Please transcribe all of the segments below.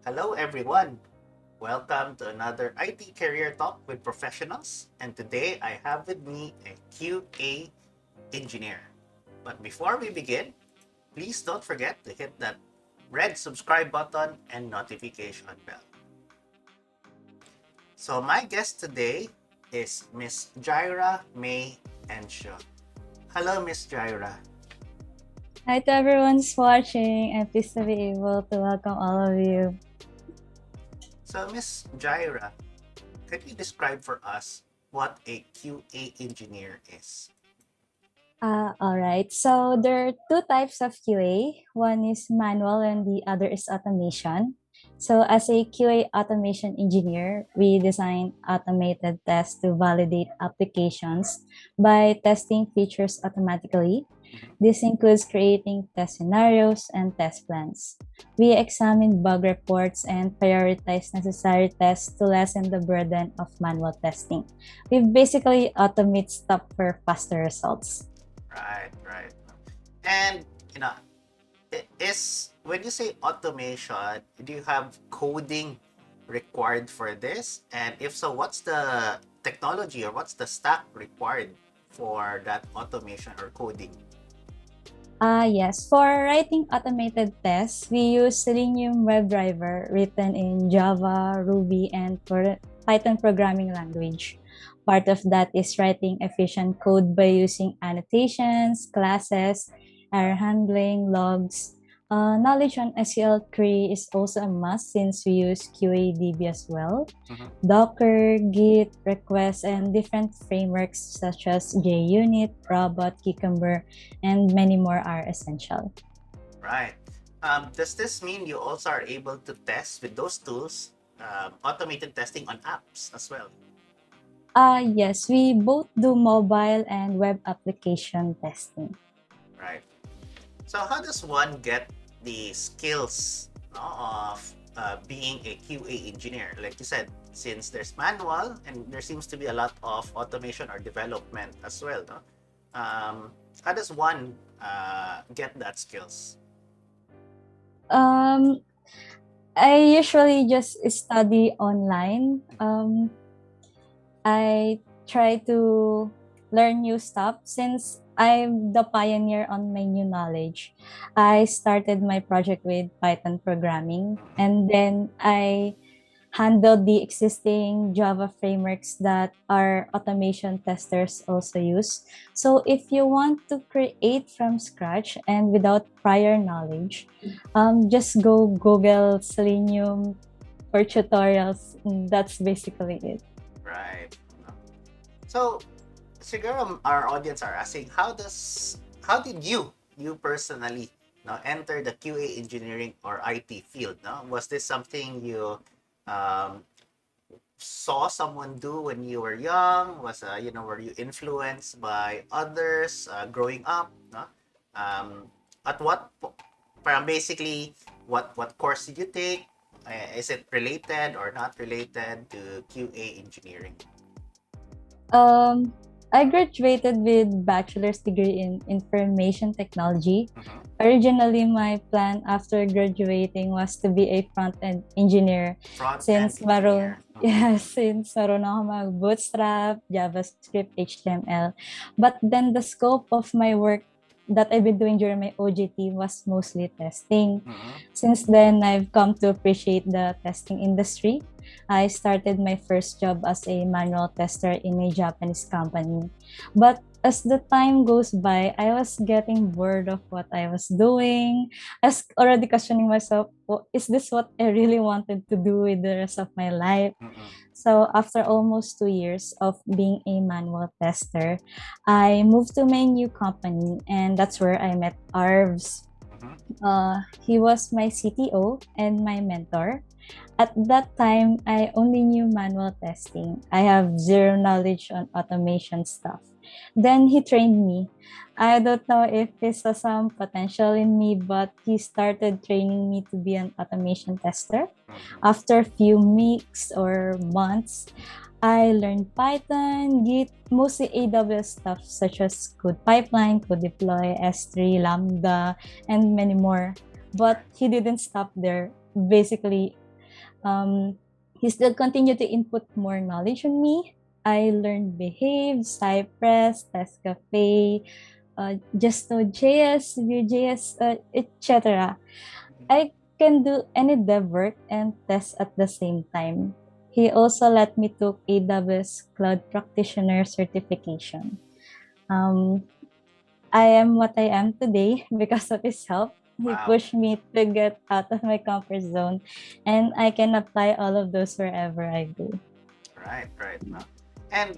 Hello, everyone. Welcome to another IT Career Talk with Professionals. And today I have with me a QA engineer. But before we begin, please don't forget to hit that red subscribe button and notification bell. So, my guest today is Miss Jaira Mae Encio. Hello, Miss Jaira. Hi to everyone who's watching. I'm pleased to be able to welcome all of you. So, Miss Jaira, could you describe for us what a QA engineer is? All right. So there are two types of QA. One is manual and the other is automation. So as a QA automation engineer, we design automated tests to validate applications by testing features automatically. Mhm. This includes creating test scenarios and test plans. We examine bug reports and prioritize necessary tests to lessen the burden of manual testing. We basically automate stuff for faster results. Right, right. And you know, is when you say automation, do you have coding required for this? And if so, what's the technology or what's the stack required for that automation or coding? Yes. For writing automated tests, we use Selenium WebDriver written in Java, Ruby, and Python programming language. Part of that is writing efficient code by using annotations, classes, error handling, logs. Knowledge on SQL query is also a must since we use QADB as well. Mhm. Docker, Git, requests, and different frameworks such as JUnit, Robot, Cucumber, and many more are essential. Right. Does this mean you also are able to test with those tools, automated testing on apps as well? Yes, we both do mobile and web application testing. Right. So how does one get the skills, no, of being a QA engineer? Like you said, since there's manual and there seems to be a lot of automation or development as well, no? How does one get that skills? Um, I usually just study online. I try to learn new stuff since I'm the pioneer on my new knowledge. I started my project with Python programming Mhm. and then I handled the existing Java frameworks that our automation testers also use. So if you want to create from scratch and without prior knowledge, just go Google Selenium for tutorials. That's basically it. Right. So, siguro our audience are asking, how did you personally, no, enter the QA engineering or IT field? No, was this something you um, saw someone do when you were young? Were you influenced by others growing up? No? At parang basically, what course did you take? Is it related or not related to QA engineering? Um, I graduated with bachelor's degree in information technology. Mhm. Originally, my plan after graduating was to be a front-end engineer Front-end since engineer. Mhm. since marunong ako mag-bootstrap, JavaScript, HTML. But then the scope of my work that I've been doing during my OJT was mostly testing. Mhm. Since then, I've come to appreciate the testing industry. I started my first job as a manual tester in a Japanese company. But as the time goes by, I was getting bored of what I was doing. I was already questioning myself, "Oh, is this what I really wanted to do with the rest of my life?" Mhm. So after almost 2 years of being a manual tester, I moved to my new company and that's where I met Arvs. Mhm. He was my CTO and my mentor. At that time, I only knew manual testing. I have zero knowledge on automation stuff. Then he trained me. I don't know if he saw some potential in me, but he started training me to be an automation tester. Mhm. After a few weeks or months, I learned Python, Git, mostly AWS stuff such as code pipeline, code deploy, S3, Lambda, and many more. But Right. he didn't stop there. Basically, Um, he still continued to input more knowledge on me. I learned Behave, Cypress, Testcafe, just Nodejs, Vue.js, etc. I can do any dev work and test at the same time. He also let me took AWS Cloud Practitioner certification. Um, I am what I am today because of his help. He Wow. pushed me to get out of my comfort zone, and I can apply all of those wherever I go. Right, right. No. And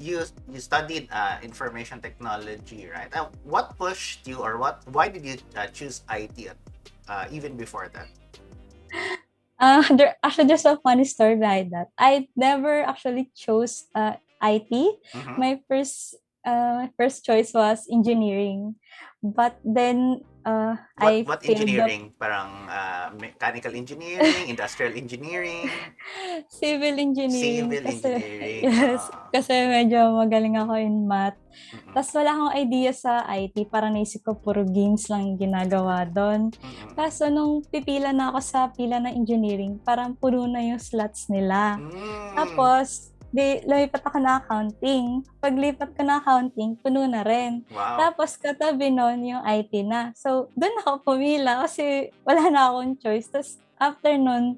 you studied information technology, right? What pushed you, or why did you choose IT even before that? There's a funny story behind that. I never actually chose IT. Mm-hmm. My first choice was engineering, but then I What failed the engineering? Parang mechanical engineering, industrial engineering, civil engineering civil kasi engineering. yes, kasi medyo magaling ako in math. Mm-mm. Tapos wala akong idea sa IT, parang naisip ko puro games lang yung ginagawa doon. Mm-mm. Kaso nung pipila na ako sa pila ng engineering, parang puno na yung slots nila. Mm. Tapos, lumipat ako na accounting. Paglipat ko na accounting, puno na rin. Wow. Tapos, katabi nun yung IT na. So, doon ako pumila kasi wala na akong choice. Tapos, after nun,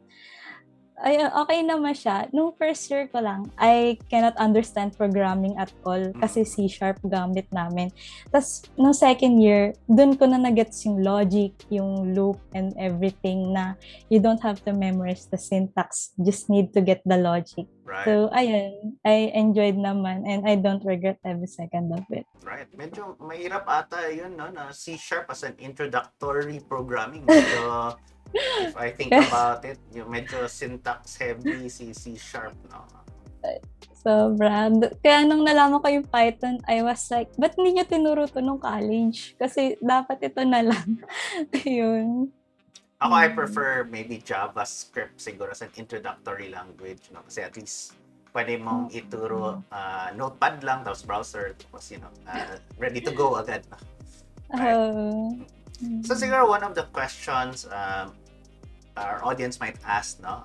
ay, okay naman siya. Nung first year ko lang, I cannot understand programming at all kasi Mm-mm. C# gamit namin. Tapos, nung second year, dun ko na nagets yung logic, yung loop, and everything na you don't have to memorize the syntax. Just need to get the logic. Right. So, ayun, I enjoyed naman and I don't regret every second of it. Right. Medyo mahirap ata yun, no? Na C# as an introductory programming. Medyo, if I think about it, yung medyo syntax heavy si C#, no? Sobra. Kaya nung nalaman ko yung Python, I was like, ba't hindi nyo tinuro to nung college? Kasi dapat ito na lang. Yun. Ako, I Mm. prefer maybe JavaScript siguro as an introductory language, no? Kasi at least pwede mong ituro notepad lang, tapos browser, tapos, ready to go agad, no? Right? Oh. So Mm. siguro one of the questions our audience might ask, no?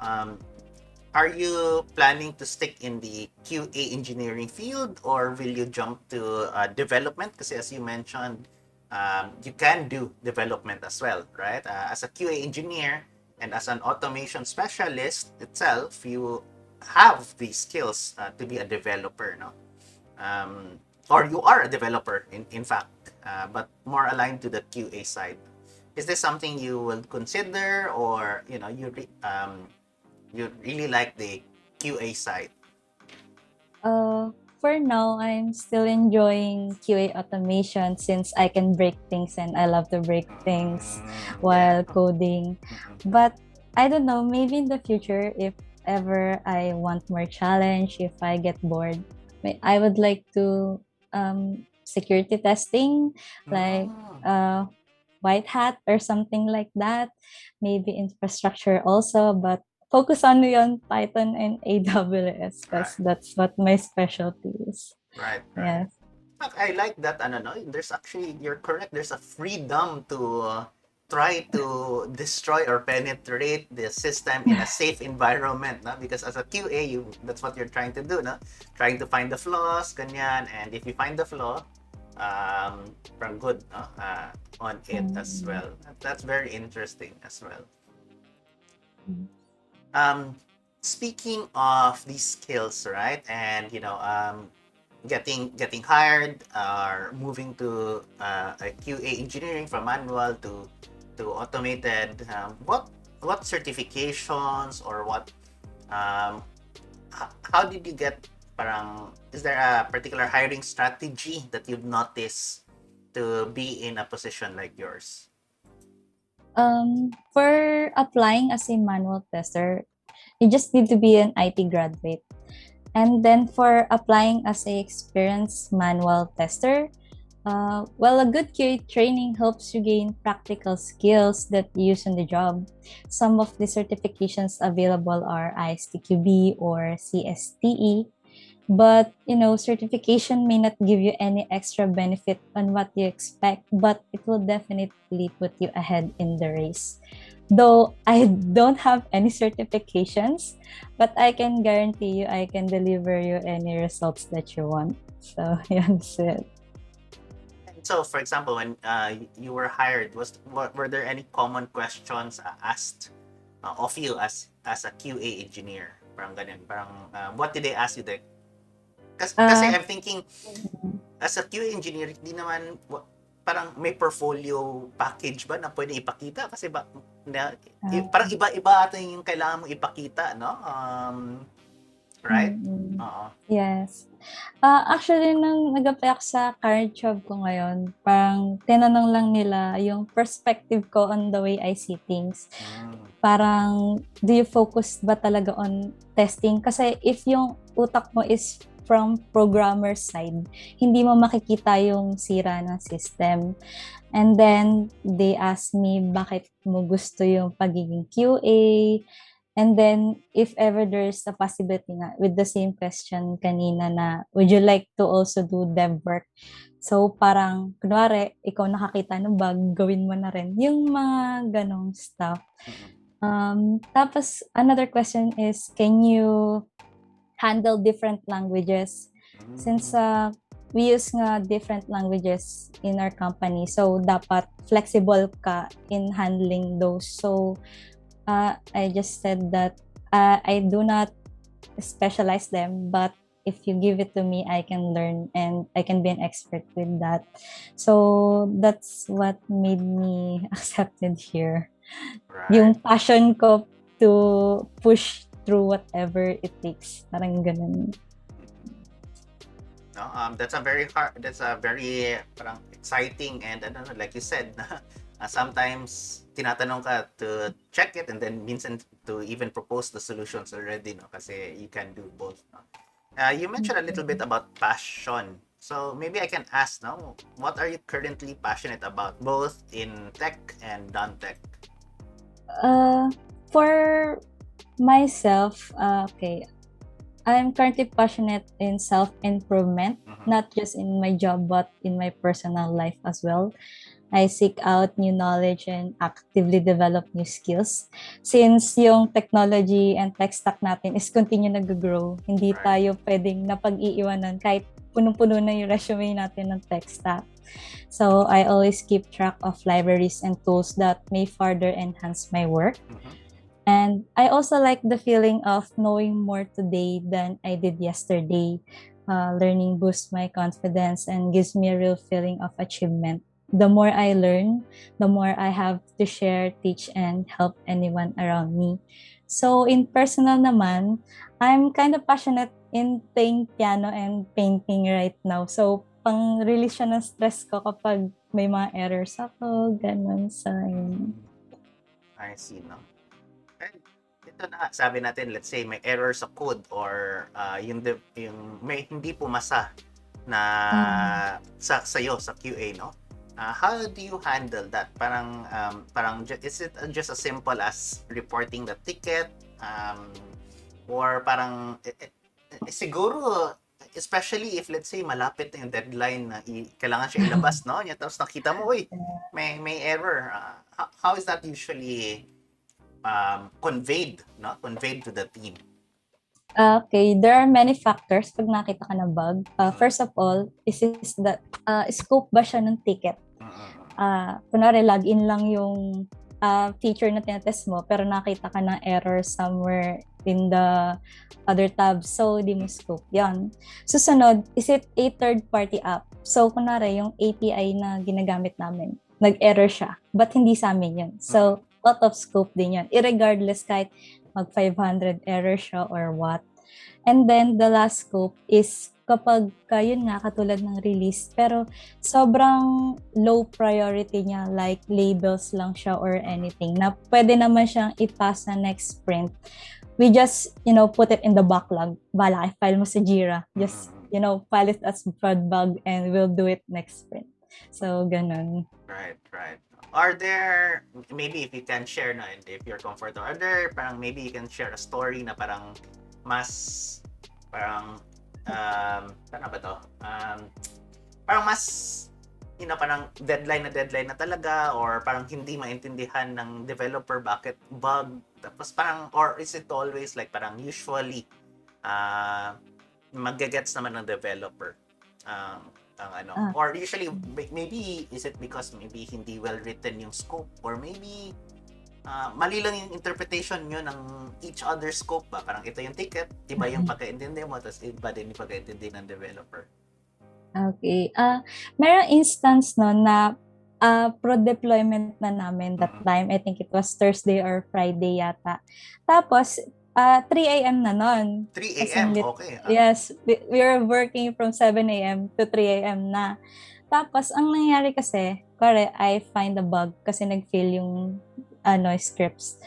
Are you planning to stick in the QA engineering field, or will you jump to development? Because as you mentioned, you can do development as well, right? As a QA engineer and as an automation specialist itself, you have the skills to be a developer, no? Or you are a developer, in fact, but more aligned to the QA side. Is this something you will consider, or you really like the QA side? For now, I'm still enjoying QA automation since I can break things and I love to break things Yeah. while coding. Mhm. But I don't know, maybe in the future, if ever I want more challenge, if I get bored, I would like to security testing, like Mm. white hat or something like that. Maybe infrastructure also, but focus only on Python and AWS because Right, that's what my specialty is. right, right. Yes. I like that. No, there's actually, you're correct. There's a freedom to try to destroy or penetrate the system in a safe environment, no? Because as a QA, that's what you're trying to do, no? Trying to find the flaws, ganyan, and if you find the flaw, from good, no? On it as Mm. well. That's very interesting as well. Mm. Um, Speaking of these skills, right, and getting hired or moving to a QA engineering from manual to automated, what certifications, or what um, how did you get, parang, is there a particular hiring strategy that you've noticed to be in a position like yours? For applying as a manual tester, you just need to be an IT graduate. And then for applying as a experienced manual tester, well, a good QA training helps you gain practical skills that you use on the job. Some of the certifications available are ISTQB or CSTE, but certification may not give you any extra benefit on what you expect, but it will definitely put you ahead in the race. Though I don't have any certifications, but I can guarantee you I can deliver you any results that you want. So yeah, that's it. So, for example, when you were hired, were there any common questions asked of you as a QA engineer? Parang ganun. Parang, what did they ask you there? Kasi Uh, I'm thinking, as a QA engineer, hindi naman, parang may portfolio package ba na pwede ipakita? Kasi parang uh, iba-iba ata yung kailangan mo ipakita, no? Right? mm, Oo. yes. Actually, nung nag-apply ako sa current job ko ngayon, parang tinanong lang nila yung perspective ko on the way I see things. Mm. Parang, do you focus ba talaga on testing? Kasi if yung utak mo is from programmer side, hindi mo makikita yung sira ng system. And then, they asked me, bakit mo gusto yung pagiging QA? And then, if ever there's a possibility nga, with the same question kanina na, would you like to also do dev work? So, parang, kunwari, ikaw nakakita ng bug, gawin mo na rin. Yung mga ganong stuff. Tapos, another question is, can you handle different languages? Since we use nga different languages in our company, so dapat flexible ka in handling those. So, I just said that I do not specialize them, but if you give it to me, I can learn and I can be an expert with that. So that's what made me accepted here. Right. Yung passion ko to push through whatever it takes. Parang ganun. No, that's a very parang exciting and ano, like you said, sometimes tinatanong ka to check it and then minsan to even propose the solutions already, no? Kasi you can do both, no? You mentioned a little bit about passion. So maybe I can ask now, what are you currently passionate about, both in tech and non-tech? Uh, for myself, okay, I'm currently passionate in self-improvement, Mhm. not just in my job, but in my personal life as well. I seek out new knowledge and actively develop new skills. Since yung technology and tech stack natin is continue nag-grow, hindi Right. tayo pwedeng napag-iiwanan kahit punong-puno na yung resume natin ng tech stack. So I always keep track of libraries and tools that may further enhance my work. Mhm. And I also like the feeling of knowing more today than I did yesterday. Learning boosts my confidence and gives me a real feeling of achievement. The more I learn, the more I have to share, teach, and help anyone around me. So in personal naman, I'm kind of passionate in playing piano and painting right now. So pang-release siya ng stress ko kapag may mga errors ako, ganun. So, yun. I see, no? And ito na, sabi natin, let's say may error sa code or yung may hindi pumasa na sa'yo, sa QA, no? How do you handle that? Is it just as simple as reporting the ticket? Or parang, siguro, especially if let's say malapit na yung deadline na kailangan siya ilabas, no? Tapos nakita mo, uy, may error. How is that usually conveyed, no? Conveyed to the team. Okay, there are many factors pag nakita ka ng bug. First of all, is that scope ba siya ng ticket? Kunwari, login lang yung feature na tinatest mo, pero nakita ka ng error somewhere in the other tabs, so di mo scope yan. Susunod, is it a third-party app? So, kunwari, yung API na ginagamit namin, nag-error siya, but hindi sa amin yun. So, lot of scope din yan. Irregardless, kahit mag 500 error siya or what. And then the last scope is kapag yun nga katulad ng release pero sobrang low priority niya, like labels lang siya or anything na pwede naman siyang i-pass na next sprint. We just, put it in the backlog. Bala, i-file mo sa Jira. Just, file it as prod bug and we'll do it next sprint. So, ganun. Right, right. Are there, maybe if you can share na, and if you're comfortable, are there parang maybe you can share a story na parang mas, parang, paano ba to? Parang mas parang deadline na talaga, or parang hindi maintindihan ng developer bakit bug, tapos parang, or is it always like parang usually uh, magagets naman ng developer ang ano, Ah, or usually maybe is it because maybe hindi well written yung scope, or maybe mali lang yung interpretation nyo ng each other scope ba, parang ito yung ticket, iba yung pagkaintindi mo, tapos iba din yung pagkaintindi ng developer. okay. Merong instance no na pro deployment na namin that Mm-mm. time. I think it was Thursday or Friday yata. Tapos 3 a.m. na nun. 3 As a.m. in Okay. yes, we were working from 7 a.m. to 3 a.m. na. Tapos ang nangyari kasi, kore, I find a bug kasi nag-fail yung scripts.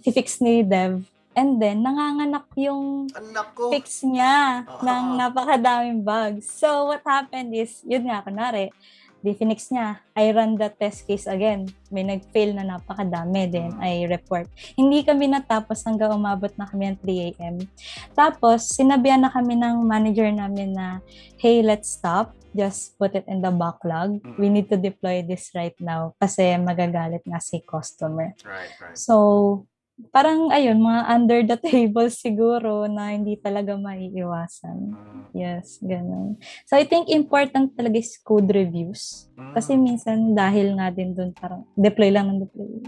Si-fix ni Dev. And then, nanganganak yung Anak ko. fix niya ng Oo. napakadaming bugs. So, what happened is, yun nga, kunwari, di finix niya. I run the test case again. May nag-fail na napakadami din. I report. Hindi kami natapos hanggang umabot na kami ng 3 a.m. Tapos, sinabihan na kami ng manager namin na, hey, let's stop. Just put it in the backlog. We need to deploy this right now kasi magagalit nga si customer. Right, right. So, parang ayun, mga under the table siguro na hindi talaga maiiwasan. Yes, ganun. So, I think important talaga is code reviews. Kasi minsan dahil nga din dun parang deploy lang ng deploy.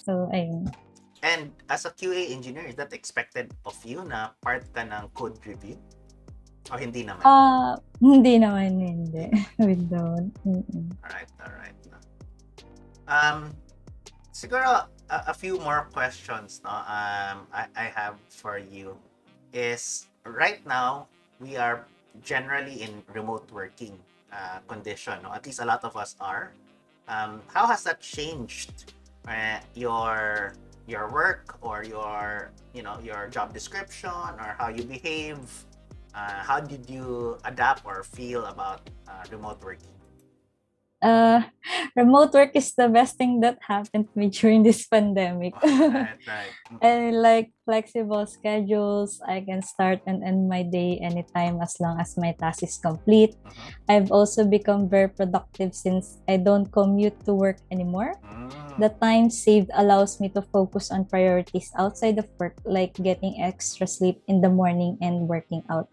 So, ayun. And as a QA engineer, is that expected of you na part ka ng code review? O hindi naman? Hindi naman, hindi. We don't. Alright. Siguro, a few more questions no I have for you is, right now we are generally in remote working condition, no? At least a lot of us are. How has that changed your work, or your job description, or how you behave? How did you adapt or feel about remote working? Remote work is the best thing that happened to me during this pandemic. Right. I like flexible schedules. I can start and end my day anytime as long as my task is complete. I've also become very productive since I don't commute to work anymore. The time saved allows me to focus on priorities outside of work, like getting extra sleep in the morning and working out.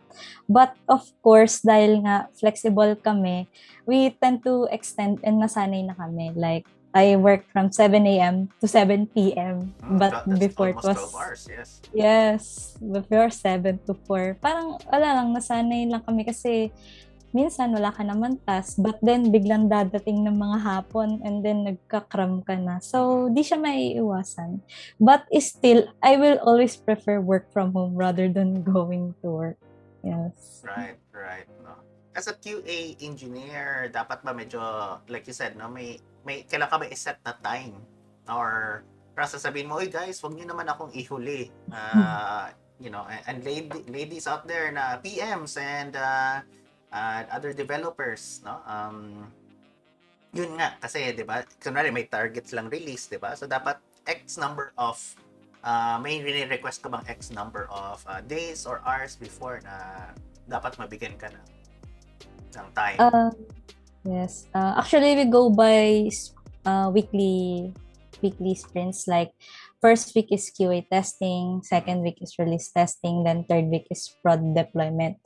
But of course, dahil nga flexible kami, we tend to extend and nasanay na kami. Like, I work from 7 a.m. to 7 p.m. But That's before it almost was 12 hours, yes. yes, before 7 to 4. Parang wala lang, nasanay lang kami kasi minsan wala ka naman task, but then biglang dadating ng mga hapon and then nagka-cram ka na. So, di siya maiiwasan. But still, I will always prefer work from home rather than going to work. Yes. Right. No. As a QA engineer, dapat ba medyo, like you said, no, may kailan ka ba i-set na time? Or para sasabihin mo, "Oy guys, wag niyo naman akong ihuli." And ladies out there na PMs and other developers, no? Yun nga kasi 'di ba? Kunwari may targets lang release, 'di ba? So dapat X number of may request ka bang X number of days or hours before na dapat mabigyan ka ng time? Yes. Actually, we go by weekly sprints. Like, first week is QA testing, second week is release testing, then third week is prod deployment.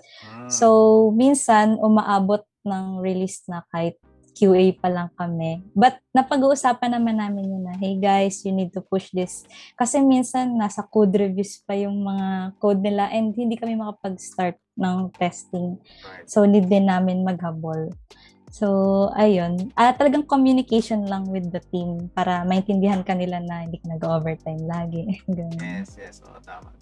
So, minsan, umaabot ng release na kahit QA pa lang kami. But, napag-uusapan naman namin yun na, hey guys, you need to push this. Kasi minsan, nasa code reviews pa yung mga code nila and hindi kami makapag-start ng testing. Right. So, need din namin maghabol. So, ayun. Talagang communication lang with the team para maintindihan kanila na hindi ka nag-overtime lagi. Yes. Oh, tama.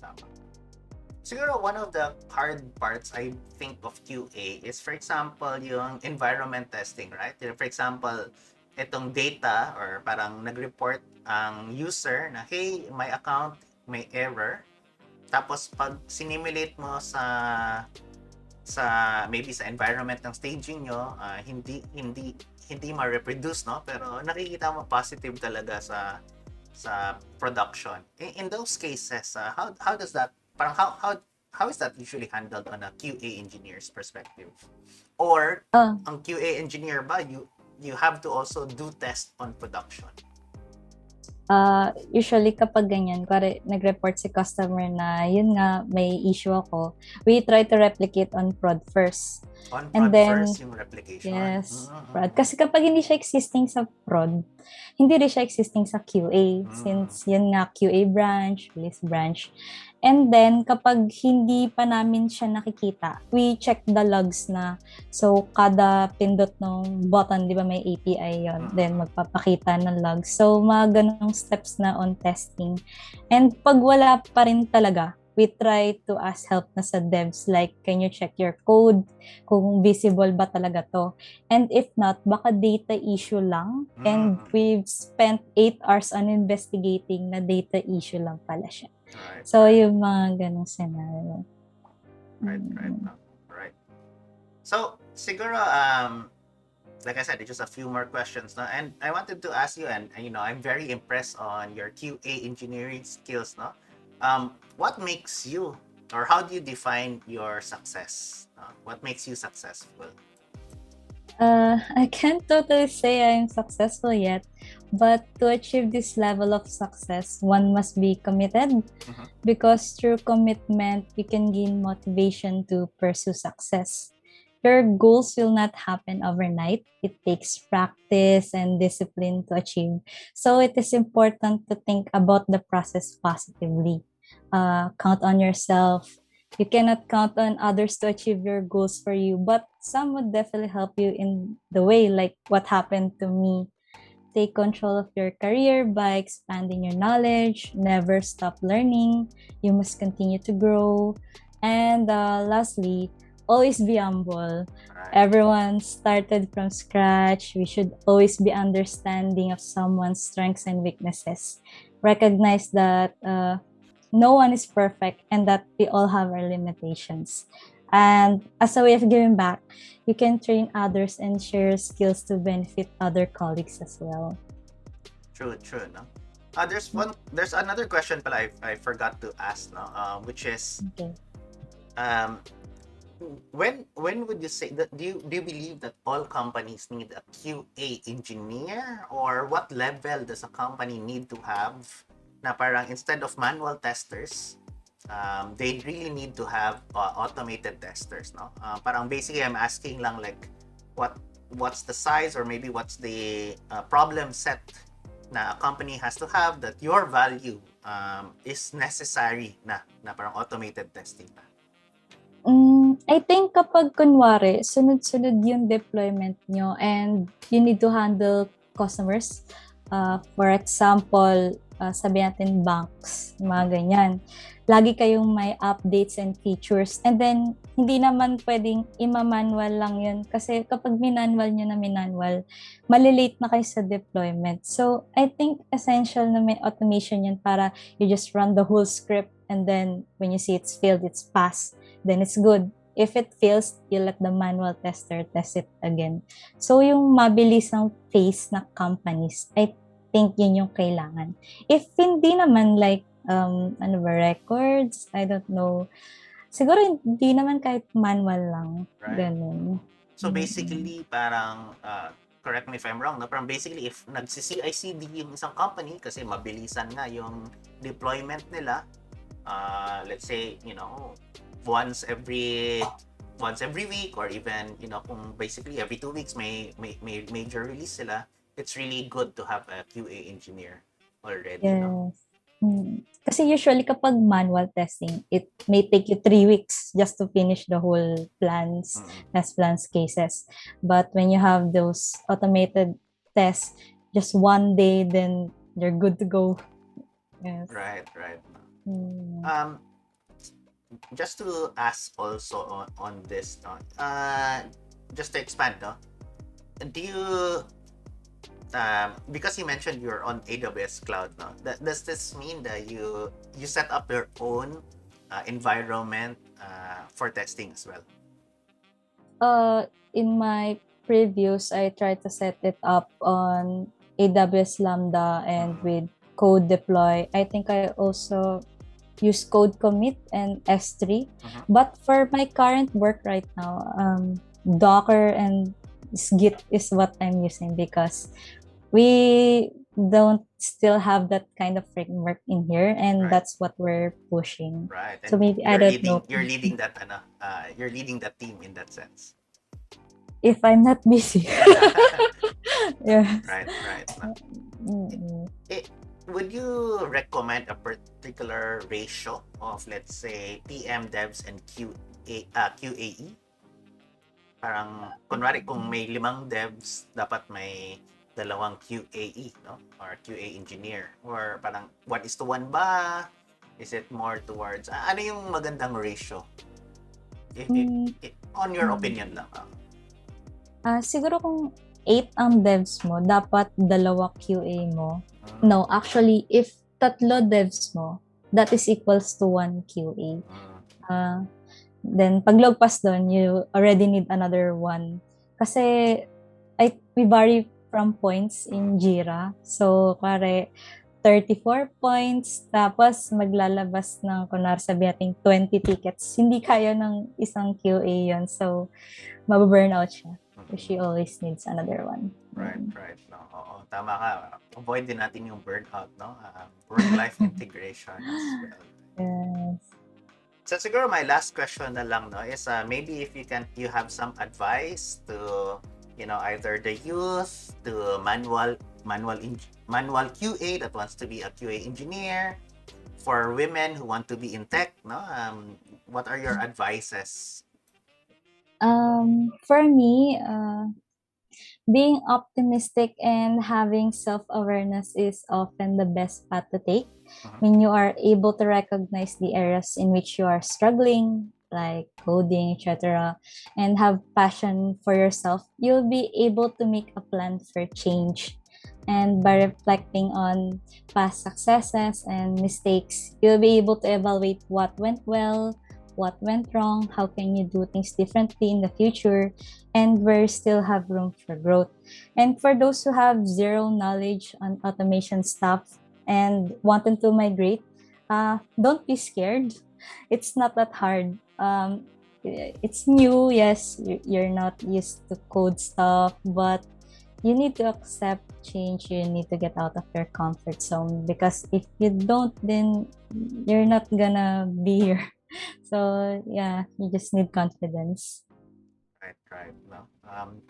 Siguro one of the hard parts I think of QA is, for example, yung environment testing, right? For example, itong data, or parang nag-report ang user na, hey, my account may error. Tapos pag sinimulate mo sa maybe sa environment ng staging nyo, hindi ma-reproduce, no? Pero nakikita mo positive talaga sa production. In those cases, how does that, parang how how is that usually handled on a QA engineer's perspective? Or Ah, ang QA engineer ba, you have to also do test on production? Usually kapag ganyan, kuwari nag-report si customer na yun nga, may issue ako, we try to replicate on prod first. On And prod then, first yung replication. yes, prod. Kasi kapag hindi siya existing sa prod, hindi rin siya existing sa QA since yun nga QA branch, release branch. And then kapag hindi pa namin siya nakikita, we check the logs na. So kada pindot ng button, 'di ba may API 'yon, then magpapakita ng logs. So mga ganong steps na on testing. And pag wala pa rin talaga, we try to ask help na sa devs like, can you check your code kung visible ba talaga to? And if not, baka data issue lang. And we've spent 8 hours on investigating na data issue lang pala siya. Right. So, yung mga ganong scenario. Right. Right. So, siguro, like I said, it's just a few more questions. No? And I wanted to ask you, and I'm very impressed on your QA engineering skills. No? What makes you, or how do you define your success? What makes you successful? I can't totally say I'm successful yet, but to achieve this level of success, one must be committed because through commitment, you can gain motivation to pursue success. Your goals will not happen overnight. It takes practice and discipline to achieve. So it is important to think about the process positively. Count on yourself. You cannot count on others to achieve your goals for you, but some would definitely help you in the way, like what happened to me. Take control of your career by expanding your knowledge. Never stop learning. You must continue to grow. And lastly, always be humble. Everyone started from scratch. We should always be understanding of someone's strengths and weaknesses. Recognize that no one is perfect and that we all have our limitations. And as a way of giving back, you can train others and share skills to benefit other colleagues as well. True, no? There's another question pala I forgot to ask, no? Which is, Okay. when would you say that do you believe that all companies need a QA engineer, or what level does a company need to have na parang instead of manual testers, they really need to have automated testers, no? Parang basically I'm asking lang like what's the size, or maybe what's the problem set na a company has to have that your value is necessary na parang automated testing na. I think kapag kunwari, sunod-sunod yung deployment nyo and you need to handle customers. For example, sabi natin banks, mga ganyan. Lagi kayong may updates and features. And then, hindi naman pwedeng ima-manual lang yun. Kasi kapag minanwal nyo na minanwal, malilate na kayo sa deployment. So, I think essential na may automation yun para you just run the whole script and then when you see it's failed, it's passed, then it's good. If it fails, you let the manual tester test it again. So, yung mabilis ng phase na companies, I think yun yung kailangan. If hindi naman like, records, I don't know. Siguro hindi naman kahit manual lang. Right. Ganun. So, basically, parang, correct me if I'm wrong, no? Parang basically, if nagsi-CI/CD yung isang company, kasi mabilisan nga yung deployment nila, let's say, once every week, or even kung basically every 2 weeks may major release sila, it's really good to have a QA engineer already. Yes. No? Kasi usually kapag manual testing, it may take you 3 weeks just to finish the whole test plans cases. But when you have those automated tests, just 1 day, then you're good to go. Yes. Right. Just to ask also on this, no? Just to expand, no? Do you, because you mentioned you're on AWS cloud, no? Does this mean that you set up your own environment for testing as well? In my previews, I tried to set it up on AWS Lambda and with code deploy. I think I also use code commit and S3. Mhm. But for my current work right now, Docker and Git is what I'm using because we don't still have that kind of framework in here, and Right. that's what we're pushing. Right. So And maybe I don't know you're leading that you're leading that team in that sense. if I'm not busy. Yes. Right, right. No. Mm-mm. Eh, would you recommend a particular ratio of, let's say, PM devs and QAE? Parang, kunwari, kung may 5 devs, dapat may 2 QAE, no? Or QA engineer. Or parang, 1:1 ba? Is it more towards, ano yung magandang ratio? Mm, On your mm. opinion lang. Siguro kung 8 ang devs mo, dapat 2 QA mo. Mm, No, actually, if 3 devs mo, that is equals to 1 QA. mm, Uh, then, pag lagpas doon, you already need another one. Kasi, we vary from points in Jira. So, kare 34 points, tapos maglalabas ng, kunwari sabi natin, 20 tickets. Hindi kaya ng isang QA yon. So, mababurnout siya. So, she always needs another one. right, right. No, oo, tama ka. Avoid din natin yung burnout, no? Work-life integration as well. Yes. So siguro my last question na lang, no, is maybe if you have some advice to, either the youth, to manual QA that wants to be a QA engineer, for women who want to be in tech, no? What are your advices? For me, being optimistic and having self-awareness is often the best path to take. When you are able to recognize the areas in which you are struggling, like coding, etc., and have passion for yourself, you'll be able to make a plan for change. And by reflecting on past successes and mistakes, you'll be able to evaluate what went well, what went wrong, how can you do things differently in the future, and where you still have room for growth. And for those who have zero knowledge on automation stuff and wanting to migrate, don't be scared. It's not that hard. It's new, yes, you're not used to code stuff, but you need to accept change. You need to get out of your comfort zone because if you don't, then you're not gonna be here. So yeah, you just need confidence. Right, right. No.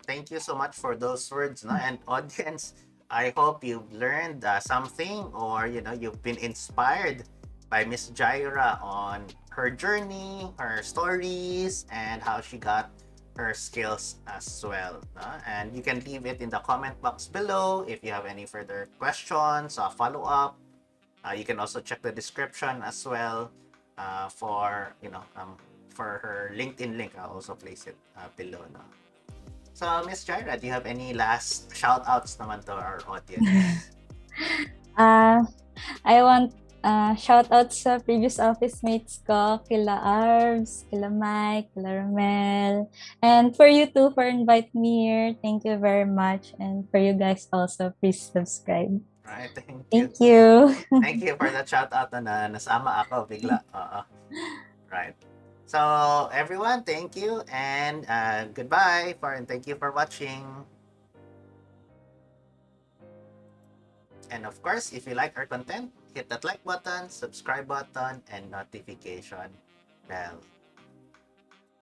Thank you so much for those words, no? And audience, I hope you've learned something, or you've been inspired by Miss Jaira on her journey, her stories, and how she got her skills as well. No? And you can leave it in the comment box below if you have any further questions or follow up. You can also check the description as well for her LinkedIn link. I'll also place it below. No? So, Miss Jaira, do you have any last shout outs naman to our audience? Uh, I want shout out sa previous office mates ko, kila Arvs, kila Mike, kila Romel, and for you too for inviting me here. Thank you very much, and for you guys also, please subscribe. Right, thank you. Thank you. Thank you for that shout out na nasama ako bigla. Right. So, everyone, thank you and goodbye and thank you for watching. And of course, if you like our content, hit that like button, subscribe button, and notification bell.